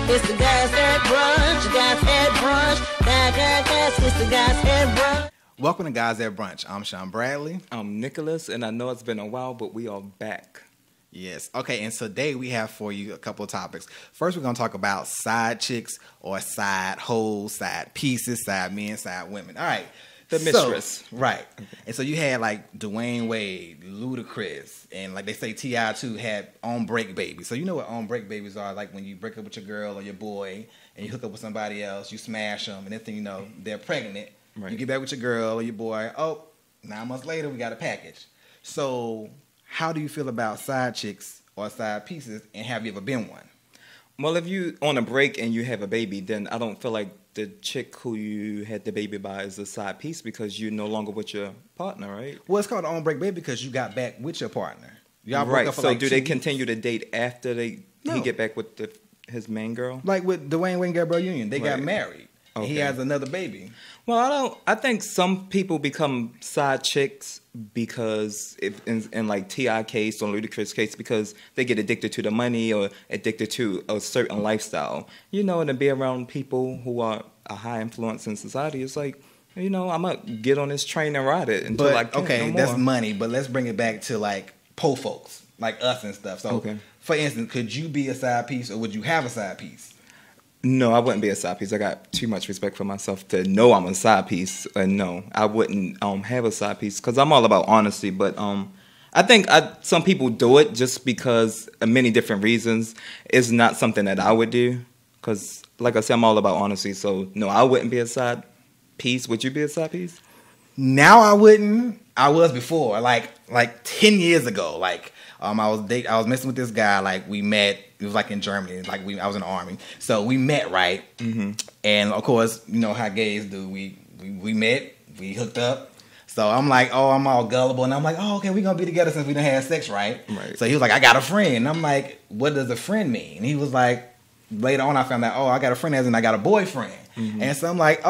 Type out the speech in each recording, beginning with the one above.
It's the guys at brunch. Guys at brunch. Guys, it's the guys at brunch. Welcome to Guys at Brunch. I'm Sean Bradley. I'm Nicholas, and I know it's been a while, but we are back. Yes. Okay, and today we have for you a couple of topics. First, we're going to talk about side chicks or side hoes, side pieces, side men, side women. All right. The mistress. Right. Okay. And so you had like Dwayne Wade, Ludacris, and like they say T.I. too had on-break babies. So you know what on-break babies are, like when you break up with your girl or your boy and you hook up with somebody else, you smash them, and then thing you know, they're pregnant. Right. You get back with your girl or your boy, 9 months later, we got a package. So how do you feel about side chicks or side pieces, and have you ever been one? Well, if you on a break and you have a baby, then I don't feel like the chick who you had the baby by is a side piece because you're no longer with your partner, right? Well, it's called on break baby because you got back with your partner. Y'all broke right. up for so like do 2 they weeks? Continue to date after he get back with his main girl? Like with Dwayne Wade and Gabrielle Union, they got married. Okay. He has another baby. Well, I think some people become side chicks because in like T.I. case or Ludacris case because they get addicted to the money or addicted to a certain lifestyle. You know, and to be around people who are a high influence in society, it's like, you know, I'm gonna get on this train and ride it until I can't no more. That's money, but let's bring it back to like po folks, like us and stuff. So, for instance, could you be a side piece or would you have a side piece? No, I wouldn't be a side piece. I got too much respect for myself to know I'm a side piece. No, I wouldn't have a side piece because I'm all about honesty. But I think some people do it just because of many different reasons. It's not something that I would do because, like I said, I'm all about honesty. So, no, I wouldn't be a side piece. Would you be a side piece? Now I wouldn't. I was before, like 10 years ago. Like I was messing with this guy. Like we met. It was like in Germany. Like I was in the army, so we met, right? Mm-hmm. And of course, you know how gays do. We met. We hooked up. So I'm like, I'm all gullible, and I'm like, okay, we're gonna be together since we done had sex, right? Right. So he was like, I got a friend. And I'm like, what does a friend mean? And he was like, later on, I found out, I got a friend as in I got a boyfriend. Mm-hmm. And so I'm like,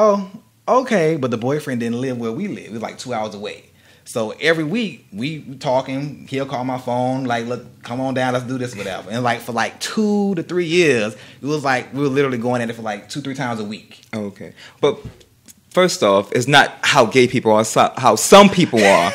okay, but the boyfriend didn't live where we live. It was like 2 hours away. So every week we talking, he'll call my phone, like, look, come on down, let's do this, whatever. And like for like 2 to 3 years, it was like we were literally going at it for like 2-3 times a week. Okay. But first off, it's not how gay people are, how some people are.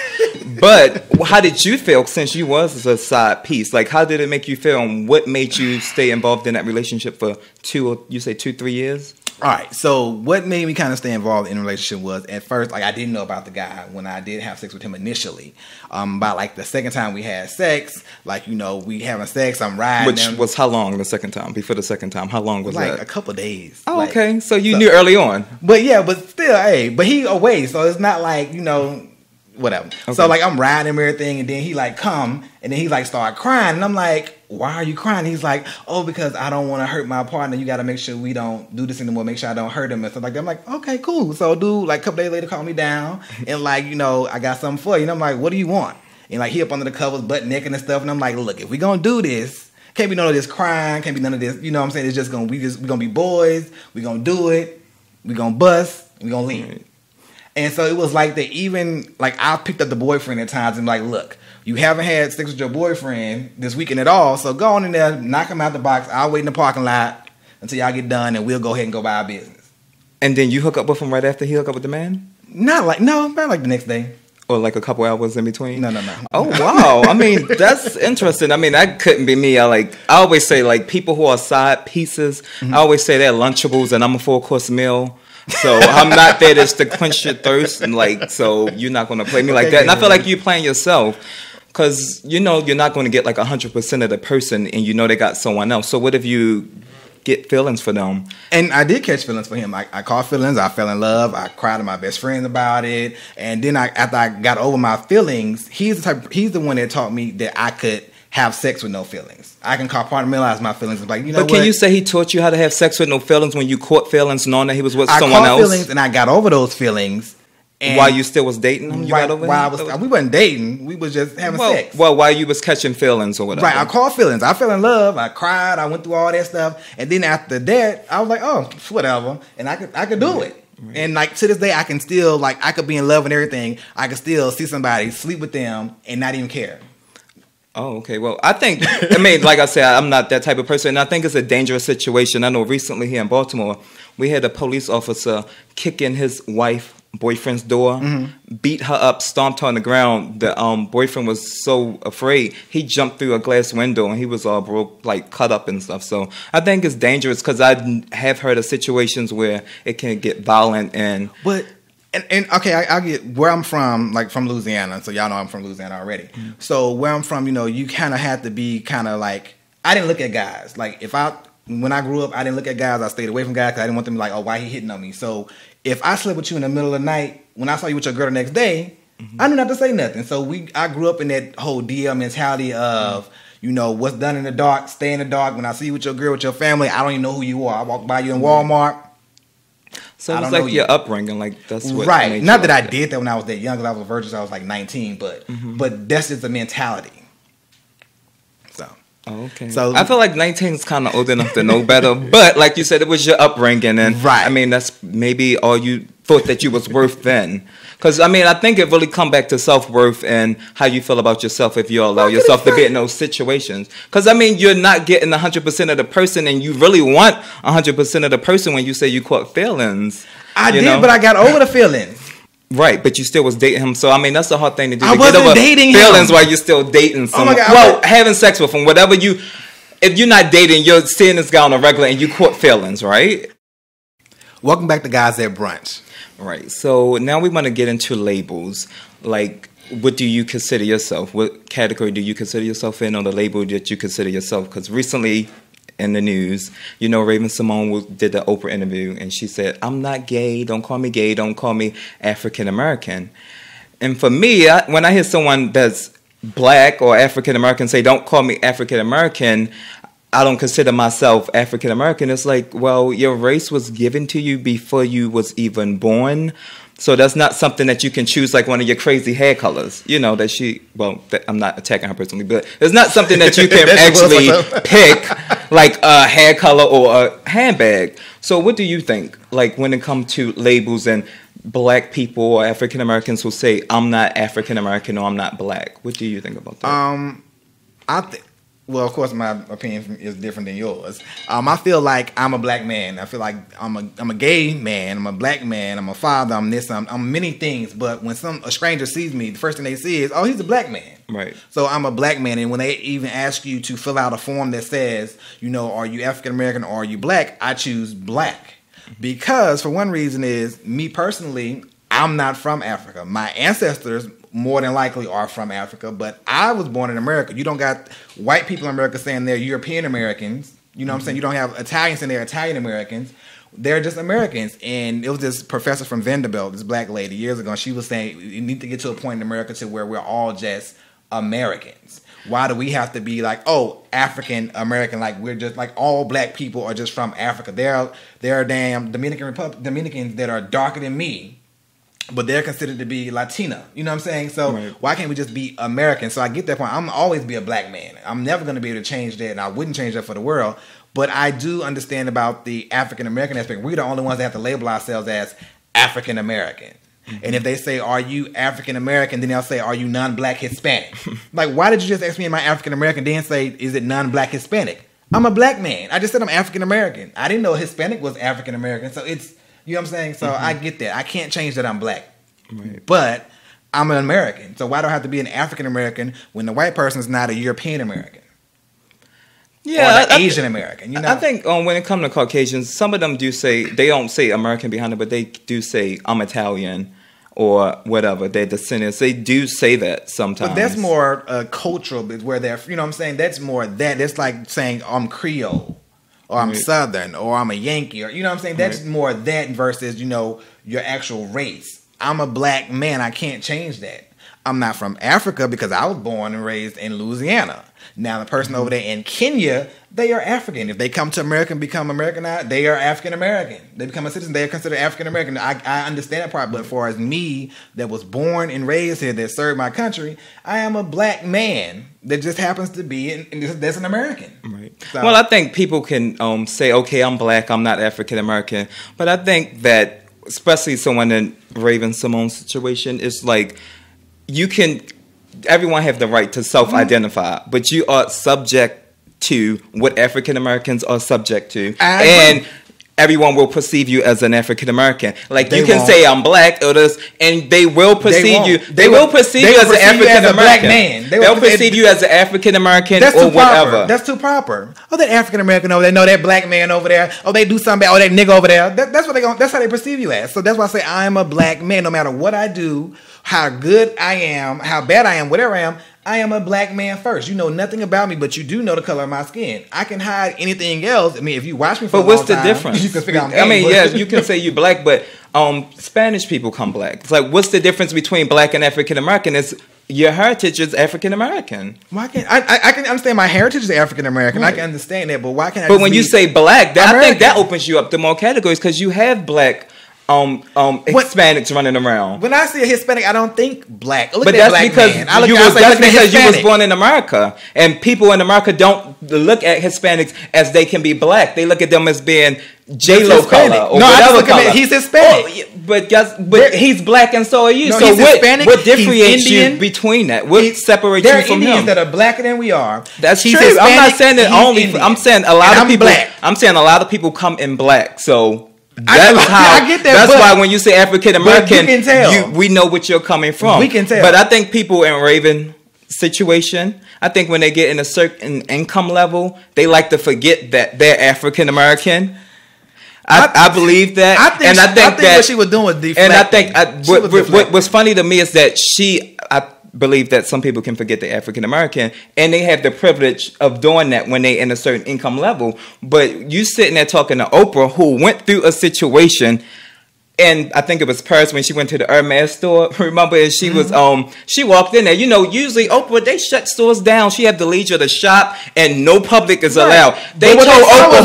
But how did you feel since you was a side piece? Like, how did it make you feel, and what made you stay involved in that relationship for 2-3 years? All right, so what made me kind of stay involved in a relationship was, at first, like, I didn't know about the guy when I did have sex with him initially. About, like, the second time we had sex, like, you know, we having sex, I'm riding Which was how long the second time? Before the second time, how long was that? Like, a couple of days. Oh, like, okay, so you knew early on. But, yeah, but still, but he away, so it's not like, you know, whatever. Okay. So, like, I'm riding him and everything, and then he, like, come, and then he, like, start crying, and I'm like, why are you crying? He's like, because I don't want to hurt my partner. You got to make sure we don't do this anymore. Make sure I don't hurt him and stuff like that. I'm like, okay, cool. So dude, like a couple days later, called me down and like, you know, I got something for you. And I'm like, what do you want? And like he up under the covers, butt naked and stuff. And I'm like, look, if we gonna do this, can't be none of this crying. Can't be none of this. You know what I'm saying? It's just we gonna be boys. We gonna do it. We gonna bust. We gonna leave. Right. And so it was like that. Even like I picked up the boyfriend at times and like, look. You haven't had sex with your boyfriend this weekend at all, so go on in there, knock him out the box. I'll wait in the parking lot until y'all get done, and we'll go ahead and go by our business. And then you hook up with him right after he hook up with the man? Not like the next day. Or like a couple hours in between? No. Oh, wow. I mean, that's interesting. I mean, that couldn't be me. I always say, like, people who are side pieces, I always say they're Lunchables and I'm a 4-course meal. So I'm not there just to quench your thirst, and like, so you're not going to play me like that. And I feel like you're playing yourself. Because, you know, you're not going to get like 100% of the person and you know they got someone else. So what if you get feelings for them? And I did catch feelings for him. I caught feelings. I fell in love. I cried to my best friend about it. And then after I got over my feelings, he's the one that taught me that I could have sex with no feelings. I can compartmentalize my feelings. Like, you know, but can you say he taught you how to have sex with no feelings when you caught feelings knowing that he was with someone else? I caught feelings and I got over those feelings. And while you still was dating him? We wasn't dating. We was just having sex. Well, while you was catching feelings or whatever. Right, I caught feelings. I fell in love. I cried. I went through all that stuff. And then after that, I was like, whatever. And I could do it. Right. And like to this day, I can still, like, I could be in love and everything. I could still see somebody, sleep with them, and not even care. Oh, okay. Well, I mean, like I said, I'm not that type of person. I think it's a dangerous situation. I know recently here in Baltimore, we had a police officer kick in his boyfriend's door, beat her up, stomped her on the ground. The boyfriend was so afraid, he jumped through a glass window and he was all broke, like cut up and stuff. So I think it's dangerous because I have heard of situations where it can get violent and... But... And okay, I get where I'm from, like from Louisiana. So y'all know I'm from Louisiana already. Mm-hmm. So where I'm from, you kind of have to be kind of like, I didn't look at guys. Like when I grew up, I didn't look at guys. I stayed away from guys because I didn't want them to be like, oh, why he hitting on me? So if I slept with you in the middle of the night, when I saw you with your girl the next day, I knew not to say nothing. So I grew up in that whole DL mentality of, what's done in the dark, stay in the dark. When I see you with your girl, with your family, I don't even know who you are. I walk by you in Walmart. So it was like your upbringing, like that's what. Right. Not that I did that when I was that young, because I was a virgin, so I was like 19, but that's just the mentality. So. Oh, okay. So I feel like 19 is kind of old enough to know better, but like you said, it was your upbringing, and right. I mean that's maybe all you thought that you was worth then. Because, I mean, I think it really come back to self-worth and how you feel about yourself if you allow yourself to be in those situations. Because, I mean, you're not getting 100% of the person, and you really want 100% of the person when you say you caught feelings. I did, but I got over the feelings. Right, but you still was dating him. So, I mean, that's a hard thing to do. I to wasn't get over dating feelings him. While you're still dating someone. Oh my God, well, having sex with him, whatever you... If you're not dating, you're seeing this guy on a regular, and you caught feelings, right? Welcome back to Guys at Brunch. Right. So now we want to get into labels. Like, what do you consider yourself? What category do you consider yourself in, or the label that you consider yourself? Because recently in the news, Raven-Symone did the Oprah interview, and she said, I'm not gay. Don't call me gay. Don't call me African American. And for me, when I hear someone that's black or African American say, don't call me African American, I don't consider myself African American. It's like, well, your race was given to you before you was even born. So that's not something that you can choose, like one of your crazy hair colors. I'm not attacking her personally, but it's not something that you can actually pick, like a hair color or a handbag. So what do you think, like when it comes to labels and black people or African Americans who say, I'm not African American or I'm not black? What do you think about that? Well, of course, my opinion is different than yours. I feel like I'm a black man. I feel like I'm a gay man. I'm a black man. I'm a father. I'm this. I'm many things. But when a stranger sees me, the first thing they see is, oh, he's a black man. Right. So I'm a black man. And when they even ask you to fill out a form that says, are you African American or are you black? I choose black. Because for one reason is, me personally, I'm not from Africa. My ancestors more than likely are from Africa, but I was born in America. You don't got white people in America saying they're European Americans. You know what I'm saying? You don't have Italians saying they're Italian Americans. They're just Americans. And it was this professor from Vanderbilt, this black lady, years ago, and she was saying, you need to get to a point in America to where we're all just Americans. Why do we have to be like, oh, African American, like we're just like all black people are just from Africa? There are damn Dominicans that are darker than me, but they're considered to be Latina. You know what I'm saying? So Why can't we just be American? So I get that point. I'm always be a black man. I'm never going to be able to change that, and I wouldn't change that for the world. But I do understand about the African American aspect. We're the only ones that have to label ourselves as African American. Mm-hmm. And if they say, are you African American? Then they'll say, are you non-black Hispanic? Like, why did you just ask me am I African American? Then say, is it non-black Hispanic? I'm a black man. I just said I'm African American. I didn't know Hispanic was African American. So it's, you know what I'm saying? So I get that. I can't change that I'm black. Right. But I'm an American. So why do I have to be an African American when the white person is not a European American? Yeah, or Asian American. You know? I think when it comes to Caucasians, some of them do say, they don't say American behind it, but they do say I'm Italian or whatever, their descendants. They do say that sometimes. But that's more cultural, where they're, you know what I'm saying? That's more that. That's like saying I'm Creole or I'm Southern or I'm a Yankee, or you know what I'm saying? That's more that versus, your actual race. I'm a black man. I can't change that. I'm not from Africa because I was born and raised in Louisiana. Now, the person over there in Kenya, they are African. If they come to America and become Americanized, they are African American. They become a citizen, they are considered African American. I understand that part, but for as me that was born and raised here, that served my country, I am a black man that just happens to be, and that's an American. Right. So, well, I think people can say, okay, I'm black, I'm not African American, but I think that, especially someone in Raven-Symone's situation, it's like, you can everyone have the right to self-identify, but you are subject to what African Americans are subject to, and everyone will perceive you as an African American. Like you can say I'm black or this, and they will perceive you. They will perceive you as an African American. They'll perceive you as an African American or whatever. That's too proper. Oh, that African American over there. No, that black man over there. Oh, they do something bad. Oh, that nigga over there. That's what they going. That's how they perceive you as. So that's why I say I am a black man. No matter what I do, how good I am, how bad I am, whatever I am a black man first. You know nothing about me, but you do know the color of my skin. I can hide anything else. I mean, if you watch me for a long time, what's the difference? You can figure out. Yes, you can say you black, but Spanish people come black. It's like, what's the difference between black and African American? It's your heritage is African American. Why can't I can understand my heritage is African American. Right. I can understand that, but why can't I? But when you say black, I think that opens you up to more categories because you have black. Hispanics running around. When I see a Hispanic, I don't think black. But that's because you was born in America, and people in America don't look at Hispanics as they can be black. They look at them as being J-Lo color or whatever color. He's Hispanic. But he's black and so are you. No, so what differentiates you between that? What separates you from Indians him? that are blacker than we are. That's true. I'm not saying that only. Indian. I'm saying a lot of people. Black. I'm saying a lot of people come in black. So. I get that. That's why when you say African American, you can tell. We know what you're coming from. We can tell. But I think people in Raven situation, I think when they get in a certain income level, they like to forget that they're African American. I believe that. I think that what she was doing was deflecting. And I think what's funny to me is that I believe that some people can forget the African American and they have the privilege of doing that when they in a certain income level. But you sitting there talking to Oprah, who went through a situation, and I think it was Paris when she went to the Hermes store. Remember, and she was she walked in there. You know, usually Oprah, they shut stores down. She had the leisure to shop, and no public is allowed. They told Oprah,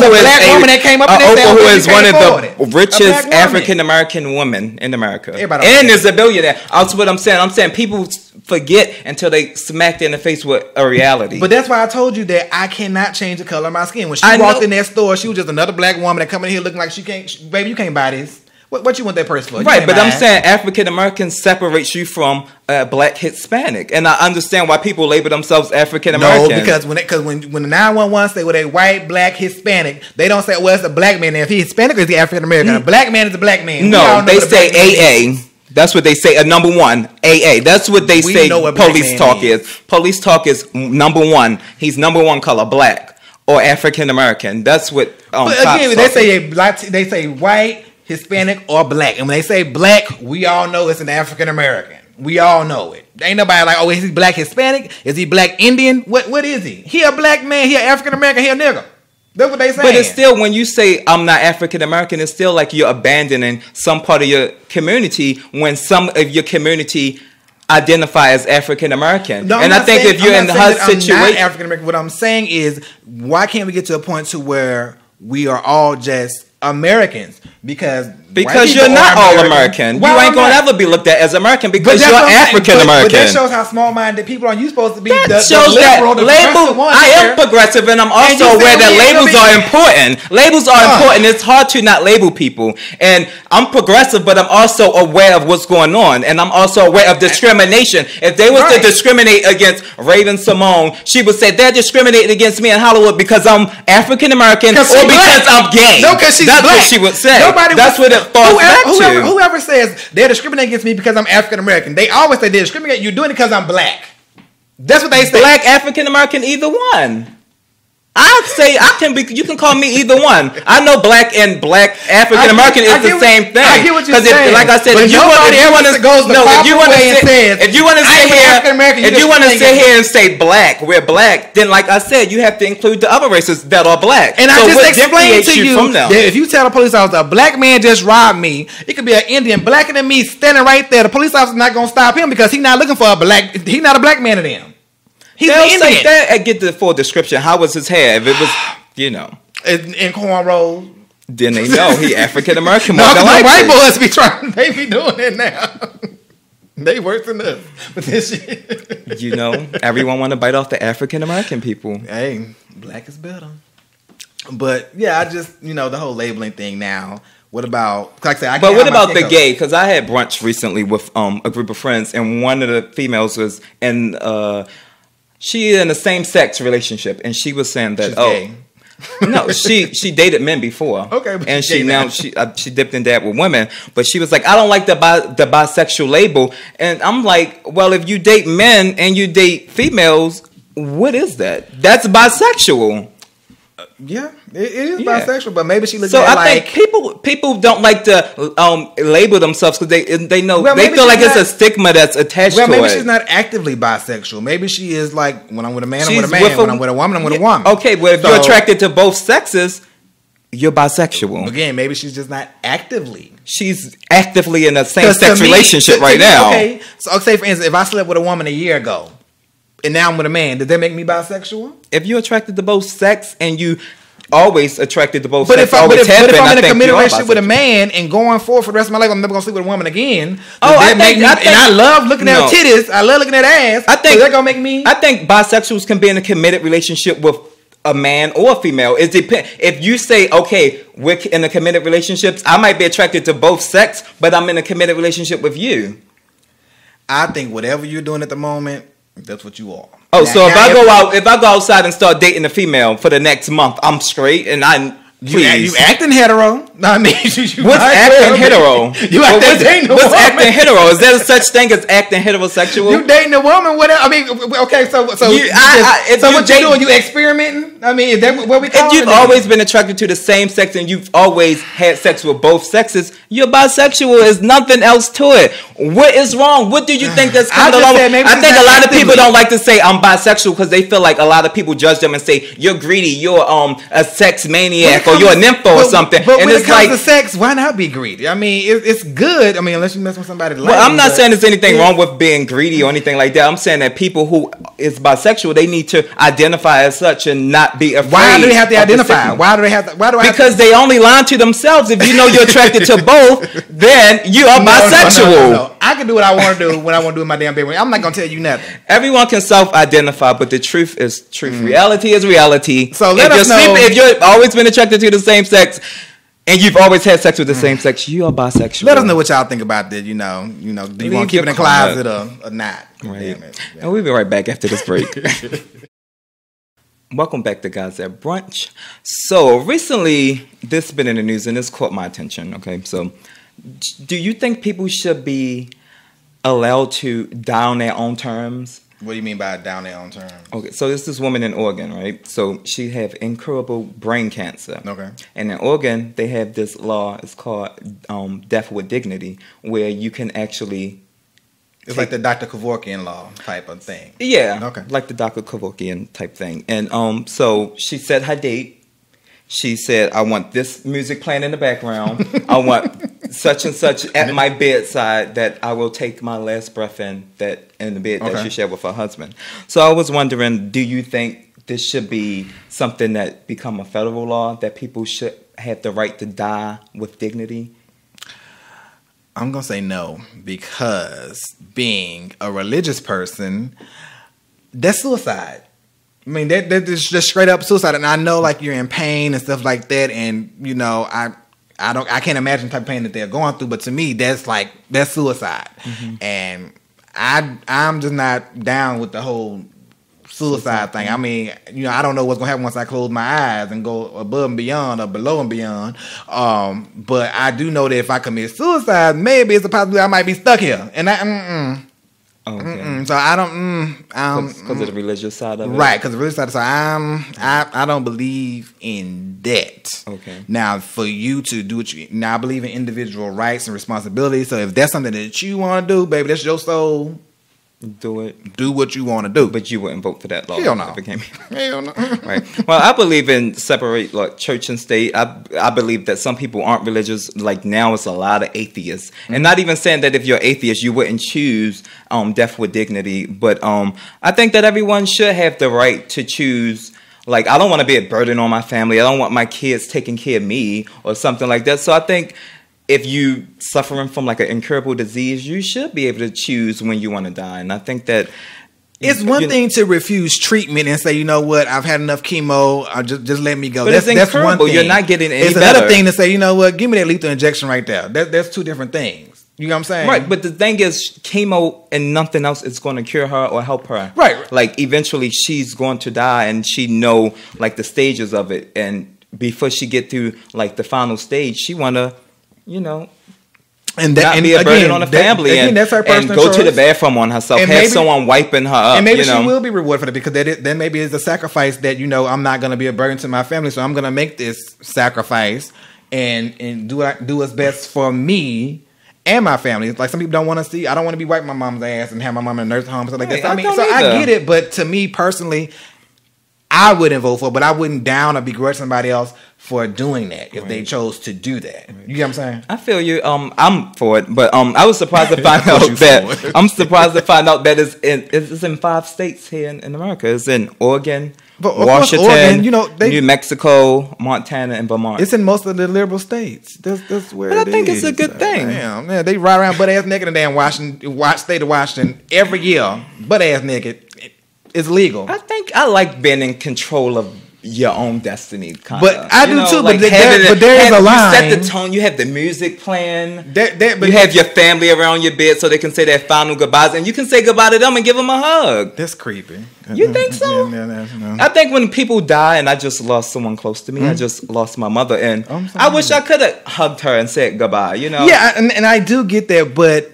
who is one of the richest African American women in America, and is a billionaire. That's what I'm saying. I'm saying people forget until they smacked in the face with a reality. But that's why I told you that I cannot change the color of my skin. When she walked in that store, she was just another black woman that come in here looking like she can't. Baby, you can't buy this. What you want that purse for? Right, but I'm saying African American separates you from black Hispanic, and I understand why people label themselves African American. No, because when the 911 say a white, black, Hispanic, they don't say, well, it's a black man. If he's Hispanic, or is he African American? A black man is a black man. No, they say AA. That's what they say. Number one, AA. That's what they say. Police talk is. Police talk is number one. He's number one color, black or African American. That's what. But again, they say white, Hispanic, or black. And when they say black, we all know it's an African American. We all know it. Ain't nobody like, oh, is he black Hispanic? Is he black Indian? What is he? He a black man. He an African American. He a nigga. That's what they say. But it's still, when you say I'm not African American, it's still like you're abandoning some part of your community when some of your community identify as African American. No, and I think if you're in her situation, I'm not African American. What I'm saying is, why can't we get to a point to where we are all just Americans? Because you're not all American. You ain't gonna ever be looked at as American because you're African American. But that shows how small-minded people are. You supposed to be that shows that label. I am progressive, and I'm also aware that labels are important. Labels are important. It's hard to not label people. And I'm progressive, but I'm also aware of what's going on, and I'm also aware of discrimination. If they was to discriminate against Raven-Symoné, she would say they're discriminating against me in Hollywood because I'm African American or because I'm gay. No, because she's black. That's what she would say. That's what it falls back to. Whoever says they're discriminating against me because I'm African American, they always say they're discriminating. You're doing it because I'm black. That's what they say. Black, African American, either one. I'd say you can call me either one. I know black and black African American is the same thing. I get what you're saying. Like I said, if you want to sit here and say black, we're black, then like I said, you have to include the other races that are black. And I just explained to you that if you tell a police officer a black man just robbed me, it could be an Indian blacker than me standing right there. The police officer's not gonna stop him because he's not looking for a black. He's not a black man to them. They'll say that and get the full description. How was his hair? If it was, in cornrows, then they know he African American. No, because white boys they be doing it now. They worse than us. But this shit. Everyone want to bite off the African American people. Hey, black is better. But yeah, I just the whole labeling thing now. What about, like I said, but what about the gay? Because I had brunch recently with a group of friends, and one of the females was she in a same sex relationship, and she was saying that gay. No, she dated men before. Okay, but and she dipped and dabbed with women, but she was like, I don't like the bisexual label, and I'm like, well, if you date men and you date females, what is that? That's bisexual. Yeah, it is bisexual, but maybe she looks so at it I think people don't like to label themselves because they know they feel like it's a stigma that's attached to it. Well, maybe she's not actively bisexual. Maybe she is like, when I'm with a man, I'm with a man. When I'm with a woman, I'm with a woman. Okay, well, if you're attracted to both sexes, you're bisexual. Again, maybe she's just not actively. She's actively in a same-sex relationship right now. Okay, so say for instance, if I slept with a woman a year ago, and now I'm with a man, did that make me bisexual? If you're attracted to both sex and you always attracted to both but sex, if I'm in a committed relationship with a man and going forward for the rest of my life, I'm never gonna sleep with a woman again. I love looking at titties. I love looking at ass. I think that gonna make me. I think bisexuals can be in a committed relationship with a man or a female. It depends. If you say, okay, we're in a committed relationships, I might be attracted to both sex, but I'm in a committed relationship with you. I think whatever you're doing at the moment, that's what you are. Oh, now, so if I go outside and start dating a female for the next month, I'm straight, and you acting hetero. No, I mean, what's acting hetero? What's acting hetero? Is there such thing as acting heterosexual? You dating a woman? Whatever. I mean, okay. So what you doing? You experimenting? I mean, is that what we call it? If you've always been attracted to the same sex and you've always had sex with both sexes, you're bisexual. There's nothing else to it. What is wrong? What do you think that's coming along? I think a lot of people don't like to say I'm bisexual because they feel like a lot of people judge them and say you're greedy, you're a sex maniac, or you're a nympho or something. But when it comes to sex, why not be greedy? I mean, it's good. I mean, unless you mess with somebody. Well, I'm not saying there's anything wrong with being greedy or anything like that. I'm saying that people who is bisexual, they need to identify as such and not be afraid. Why do they have to identify? Why do they have to? Because they only lie to themselves. If you know you're attracted to both, then you are bisexual. No. I can do what I want to do when I want to do in my damn bedroom. I'm not gonna tell you nothing. Everyone can self-identify, but the truth is truth. Reality is reality. So let us know if you've always been attracted to the same sex. And you've always had sex with the same sex, you are bisexual. Let us know what y'all think about that. Do you want to keep it in the closet or not? Right. Yeah. And we'll be right back after this break. Welcome back to Guys at Brunch. So recently, this has been in the news and this caught my attention. Okay, so do you think people should be allowed to die on their own terms? What do you mean by down their own terms? Okay, so this woman in Oregon, right? So she have incurable brain cancer. Okay. And in Oregon, they have this law. It's called death with dignity, where you can actually... It's like the Dr. Kevorkian law type of thing. Yeah. Okay. Like the Dr. Kevorkian type thing. And so she set her date. She said, I want this music playing in the background. I want such and such at my bedside that I will take my last breath in the bed that she shared with her husband. So I was wondering, do you think this should be something that become a federal law, that people should have the right to die with dignity? I'm going to say no, because being a religious person, that's suicide. I mean, that's just straight up suicide, and I know like you're in pain and stuff like that, and I can't imagine the type of pain that they're going through. But to me, that's suicide, and I'm just not down with the whole suicide thing. I mean, I don't know what's gonna happen once I close my eyes and go above and beyond or below and beyond. But I do know that if I commit suicide, maybe it's a possibility I might be stuck here, and Okay. So I don't. Because of the religious side of it, right? Because the religious side. So I don't believe in that. Okay. Now, for you to do what I believe in individual rights and responsibilities. So if that's something that you want to do, baby, that's your soul. Do it. Do what you want to do. But you wouldn't vote for that law. Hell no. Hell no. Right. Well, I believe in separate like church and state. I believe that some people aren't religious. Like now, it's a lot of atheists, and not even saying that if you're atheist, you wouldn't choose death with dignity. But I think that everyone should have the right to choose. Like, I don't want to be a burden on my family. I don't want my kids taking care of me or something like that. So I think, if you suffering from like an incurable disease, you should be able to choose when you want to die. And I think that It's one thing to refuse treatment and say, you know what, I've had enough chemo, just let me go. But that's one thing. You're not getting any better. It's another thing to say, you know what, give me that lethal injection right there. That's two different things. You know what I'm saying? Right, but the thing is, chemo and nothing else is going to cure her or help her. Right. Like, eventually she's going to die, and she know, like, the stages of it. And before she get through, like, the final stage, she want to, you know... And that not be a burden on the family, and that's her and go to the bathroom on herself. And have someone wiping her up, and maybe she will be rewarded for that, because that maybe is a sacrifice that, you know, I'm not going to be a burden to my family, so I'm going to make this sacrifice and do what's best for me and my family. Like, some people don't want to see. I don't want to be wiping my mom's ass and have my mom in a nursing home. So like that. I get it, but to me personally, I wouldn't vote for it, but I wouldn't down or begrudge somebody else for doing that if they chose to do that. You get what I'm saying? I feel you. I'm for it, but I was surprised to find out that I'm surprised to find out that it's in 5 states here in America. It's in Oregon, Washington, Oregon, you know, New Mexico, Montana, and Vermont. It's in most of the liberal states. That's where. But I think it's a good thing. Damn, man, they ride around butt ass naked in the damn state of Washington every year, butt ass naked. It's legal. I think I like being in control of your own destiny, kind of. But I do too. Like but there is a line. You set the tone. You have the music playing. But you have your family around your bed so they can say their final goodbyes, and you can say goodbye to them and give them a hug. That's creepy. You think so? Yeah. I think when people die, and I just lost someone close to me. I just lost my mother, and I wish I could have hugged her and said goodbye. You know? Yeah, and I do get that, but.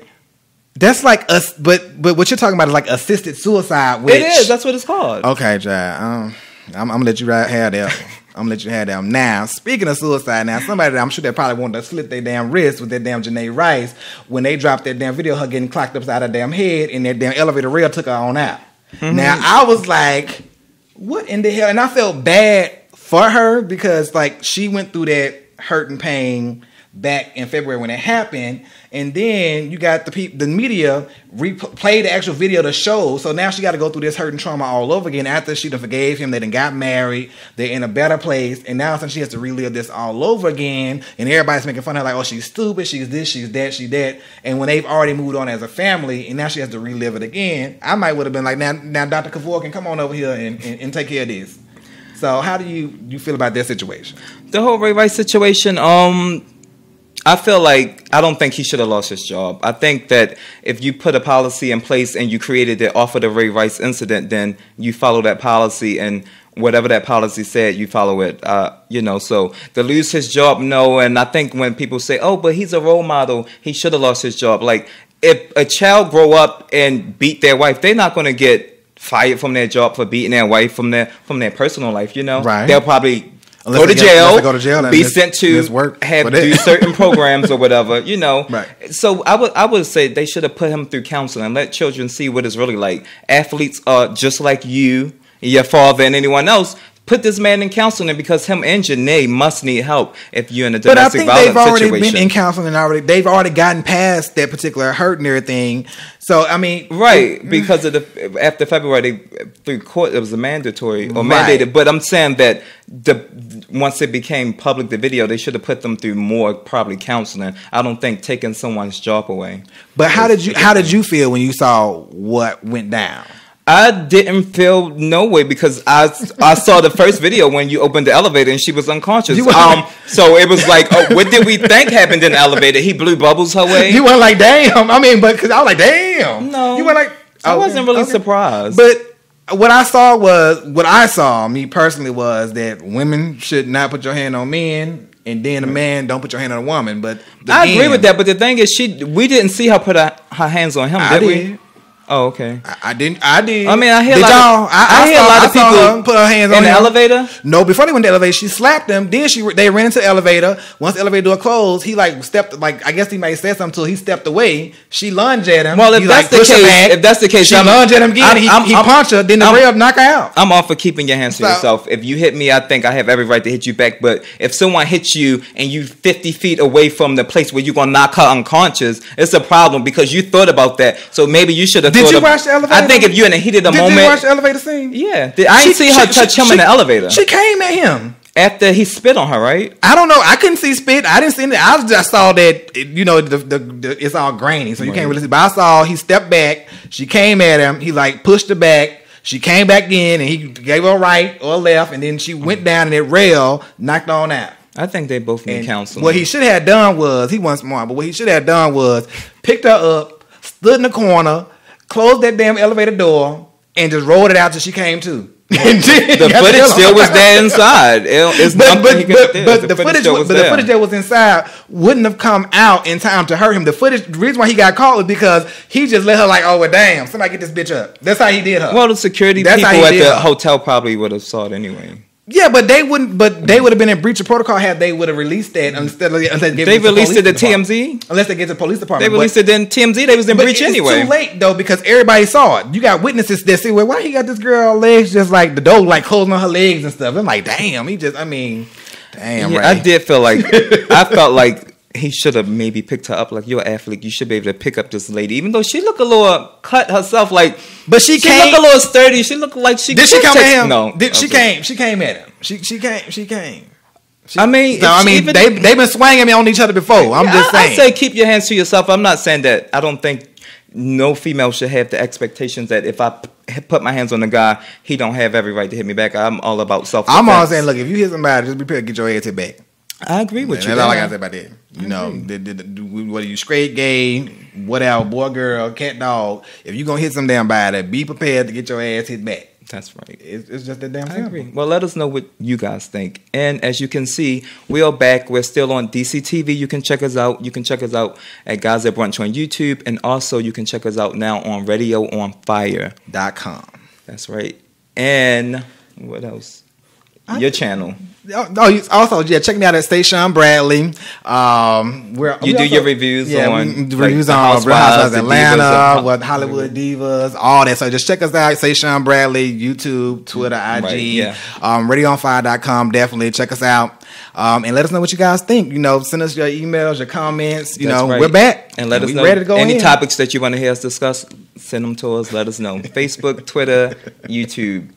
That's like us, but what you're talking about is like assisted suicide. Which, it is. That's what it's called. Okay, Jai. I'm gonna let you have that. I'm gonna let you have that. Now, speaking of suicide, somebody that I'm sure that probably wanted to slit their damn wrist with that damn Janae Rice when they dropped that damn video of her getting clocked upside her damn head and that damn elevator rail took her on out. Mm-hmm. Now, I was like, what in the hell? And I felt bad for her because like she went through that hurt and pain back in February when it happened, and then you got the media replay the actual video to show. So now she got to go through this hurt and trauma all over again after she done forgave him. They done got married. They're in a better place, and now since she has to relive this all over again, and everybody's making fun of her like, oh, she's stupid, she's this, she's that, she's that. And when they've already moved on as a family, and now she has to relive it again, I might would have been like, now Dr. Kevorkian, come on over here and take care of this. So how do you feel about that situation? The whole Ray Rice situation, I feel like I don't think he should have lost his job. I think that if you put a policy in place and you created it off of the Ray Rice incident, then you follow that policy, and whatever that policy said, you follow it. So to lose his job, no. And I think when people say, "Oh, but he's a role model, he should have lost his job," like if a child grow up and beat their wife, they're not going to get fired from their job for beating their wife from their personal life. You know, right? They'll probably go to jail, be sent to do certain programs or whatever, you know. Right. So I would say they should have put him through counseling and let children see what it's really like. Athletes are just like you, your father, and anyone else. Put this man in counseling because him and Janae must need help if you're in a domestic violence situation. But I think they've already been in counseling already. They've already gotten past that particular hurt and everything. So, I mean... Right, because of after February, through court, it was a mandatory or mandated. But I'm saying that once it became public, the video, they should have put them through more probably counseling. I don't think taking someone's job away. But how did you feel when you saw what went down? I didn't feel no way because I saw the first video when you opened the elevator and she was unconscious. So it was like, oh, what did we think happened in the elevator? He blew bubbles her way. You weren't like, damn. I mean, but because I was like, damn. No, you were like, I wasn't really surprised. But what I saw, me personally, was that women should not put your hand on men. And then a man don't put your hand on a woman. But I agree with that. But the thing is, we didn't see her put her hands on him. Did we? Oh, okay. I did. I mean, I hear a lot of people put her hands on in the him. Elevator. No, before they went to the elevator, she slapped him. Then they ran into the elevator. Once the elevator door closed, he stepped. I guess he might have said something till he stepped away. She lunged at him. Well, if that's the case, she lunged at him again. He punched her. Then the rail knocked her out. I'm all for keeping your hands to yourself. If you hit me, I think I have every right to hit you back. But if someone hits you and you 50 feet away from the place where you're gonna knock her unconscious, it's a problem because you thought about that. So maybe you should have. Did you watch the elevator? I think if you're in the heat of the moment. Did you watch the elevator scene? Yeah. I didn't see her touch him in the elevator. She came at him. After he spit on her, right? I don't know. I couldn't see spit. I didn't see it. I just saw that, you know, the it's all grainy, so you can't really see. But I saw he stepped back. She came at him. He like pushed her back. She came back in, and he gave her a right or a left, and then she went down, and that rail knocked her on out. I think they both need counseling. What he should have done was, he wasn't smart, but what he should have done was picked her up, stood in the corner, closed that damn elevator door, and just rolled it out till she came to. The footage still was there inside. But the footage that was inside wouldn't have come out in time to hurt him. The reason why he got caught was because he just let her like, oh well, damn, somebody get this bitch up. That's how he did her. Well, the security people at the hotel probably would have saw it anyway. Yeah, but they wouldn't. But they would have been in breach of protocol had they would have released that instead of they released it to TMZ. Unless they get to the police department, they released it in TMZ. They was in breach anyway. It's too late though because everybody saw it. You got witnesses that say, "Well, why he got this girl legs just like the dog, like closing on her legs and stuff?" I'm like, damn, damn. Yeah, right. I did feel like I felt like he should have maybe picked her up. Like, you're an athlete, you should be able to pick up this lady, even though she looked a little cut herself. Like, but she looked a little sturdy. She looked like she. Did she come at him? No, she came. She came at him. She came. They've been swinging on each other before. I'm just saying. I say keep your hands to yourself. I'm not saying that. I don't think no female should have the expectations that if I put my hands on the guy, he don't have every right to hit me back. I'm all about self-defense. I'm always saying, look, if you hit somebody, just be prepared to get your ass hit back. I agree with you. That's all I got to say about that. You know, whether you straight, gay, whatever, boy, girl, cat, dog, if you going to hit some damn body, be prepared to get your ass hit back. That's right. It's just that damn I agree. Well, let us know what you guys think. And as you can see, we are back. We're still on DCTV. You can check us out. You can check us out at Guys at Brunch on YouTube. And also, you can check us out now on RadioOnFire.com. That's right. And what else? Your channel. Also, check me out at Station Bradley. You do your reviews on reviews on Real Housewives of Atlanta, what Hollywood Divas, all that. So just check us out, Station Bradley, YouTube, Twitter, IG, RadioOnFire.com. Definitely check us out. And let us know what you guys think. You know, send us your emails, your comments. You know, we're back. And let us know ready to go any topics that you want to hear us discuss. Send them to us. Let us know. Facebook, Twitter, YouTube,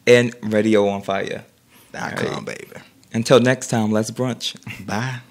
and RadioOnFire.com, baby. Until next time, let's brunch. Bye.